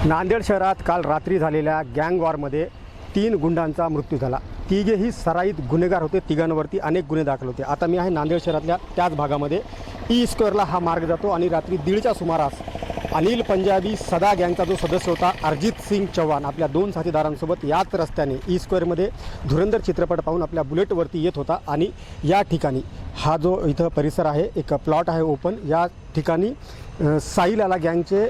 नांदेड शहरात काल रात्री झालेल्या गँग वॉरमध्ये 3 गुंडांचा मृत्यू झाला। तिघेही सराईत गुन्हेगार होते। तिघांवरती अनेक गुन्हे दाखल होते। आता मी आहे नांदेड शहरातल्या त्याच भागामध्ये ई-स्क्वेअरला हा मार्ग जातो आणि रात्री 1:30च्या सुमारास अनिल पंजाबी सदा गँगचा जो सदस्य होता अरिजित सिंग चव्हाण आपल्या 2 साथीदारांसोबत याच रस्त्याने ई-स्क्वेअरमध्ये धुरंधर चित्रपट पाहून आपल्या बुलेटवरती येत होता आणि या ठिकाणी हा जो इथं परिसर आहे, एक प्लॉट आहे ओपन, या ठिकाणी साईलाला गँगचे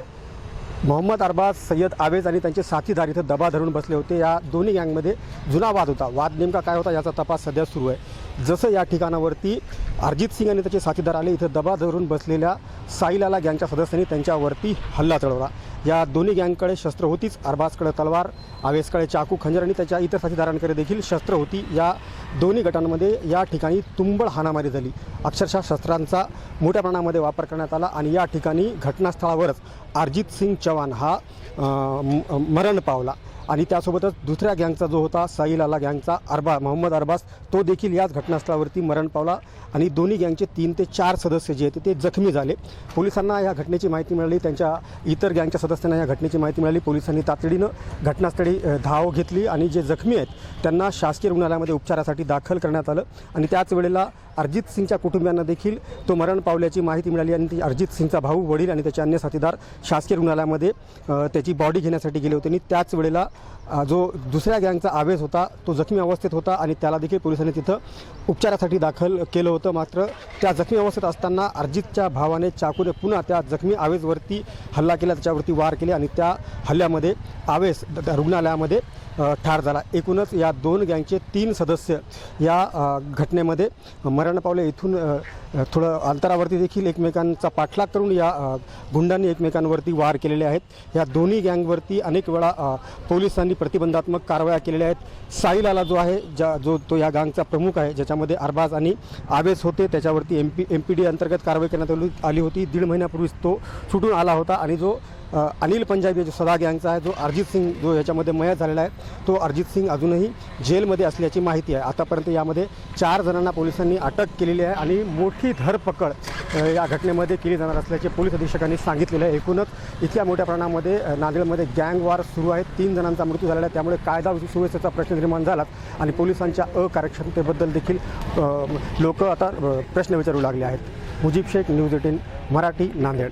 मोहम्मद अरबाज, सय्यद आवेज आणि त्यांचे साथीदार इथं दबा धरून बसले होते। या दोन्ही गँगमध्ये जुना वाद होता। वाद नेमका काय होता याचा तपास सध्या सुरू आहे। जसं या ठिकाणावरती अरिजित सिंग आणि त्याचे साथीदार आले, इथं दबा धरून बसलेल्या साईलाला गँगच्या सदस्यांनी त्यांच्यावरती हल्ला चढवला। या दोन्ही गँगकडे शस्त्र होतीच। अरबाजकडे तलवार, आवेजकडे चाकू, खंजर आणि त्याच्या इतर साथीदारांकडे देखील शस्त्र होती। या दोन्ही गटांमध्ये या ठिकाणी तुंबळ हाणामारी झाली। अक्षरशः शस्त्रांचा मोठ्या प्रमाणामध्ये वापर करण्यात आला आणि या ठिकाणी घटनास्थळावरच अरिजित सिंग चव्हाण हा मरण पावला आणि त्यासोबतच दुसऱ्या गँगचा जो होता साईलाला गँगचा मोहम्मद अरबाज, तो देखील याच घटनास्थळावरती मरण पावला आणि दोन्ही गँगचे 3 ते 4 सदस्य जे आहेत ते जखमी झाले। पोलिसांना या घटनेची माहिती मिळाली, त्यांच्या इतर गँगच्या सदस्यांना या घटनेची माहिती मिळाली। पोलिसांनी तातडीनं घटनास्थळी धाव घेतली आणि जे जखमी आहेत त्यांना शासकीय रुग्णालयामध्ये उपचारासाठी दाखल करण्यात आलं आणि त्याच वेळेला अरिजित सिंगच्या कुटुंबियांना देखील तो मरण पावल्याची माहिती मिळाली आणि ती अरिजित सिंगचा भाऊ, वडील आणि त्याचे अन्य साथीदार शासकीय रुग्णालयामध्ये त्याची बॉडी घेण्यासाठी गेले होते आणि त्याच वेळेला जो दुसऱ्या गँगचा आवेज होता तो जखमी अवस्थेत होता आणि त्याला देखील पोलिसांनी तिथं उपचारासाठी दाखल केलं होतं। मात्र त्या जखमी अवस्थेत असताना अरिजितच्या भावाने चाकूने पुन्हा त्या जखमी आवेजवरती हल्ला केला, त्याच्यावरती वार केले आणि त्या हल्ल्यामध्ये आवेज रुग्णालयामध्ये ठार झाला। एकूणच या 2 गँगचे 3 सदस्य या घटनेमध्ये मरण पावले। इथून थोडं अंतरावरती देखील एकमेकांचा पाठलाग करून या गुंडांनी एकमेकांवरती वार केलेले आहेत। या दोन्ही गँगवरती अनेक वेळा पोलिसांनी प्रतिबंधात्मक कारवाया केलेल्या आहेत। साईलाला जो आहे, तो या गँगचा प्रमुख आहे, ज्याच्यामध्ये अरबाज आणि आवेज होते, त्याच्यावरती MPD अंतर्गत कारवाई करण्यात आली होती। 1.5 महिन्यापूर्वीच तो सुटून आला होता आणि जो अनिल पंजाबी जो सदा गँगचा आहे, जो अरिजित सिंग जो याच्यामध्ये मयत झालेला आहे, तो अरिजित सिंग अजूनही जेलमध्ये असल्याची माहिती आहे। आतापर्यंत यामध्ये 4 जणांना पोलिसांनी अटक केलेली आहे आणि मोठी धरपकड या घटनेमध्ये केली जाणार असल्याचे पोलीस अधीक्षकांनी सांगितलेलं आहे। एकूणच इतक्या मोठ्या प्रमाणामध्ये नांदेडमध्ये गँग वॉर सुरू आहे। 3 जणांचा मृत्यू झालेला आहे, त्यामुळे कायदा सुव्यवस्थेचा प्रश्न निर्माण झाला आणि पोलिसांच्या अकार्यक्षमतेबद्दल देखील लोक आता प्रश्न विचारू लागले आहेत। मुजीब शेख, न्यूज 18 मराठी, नांदेड।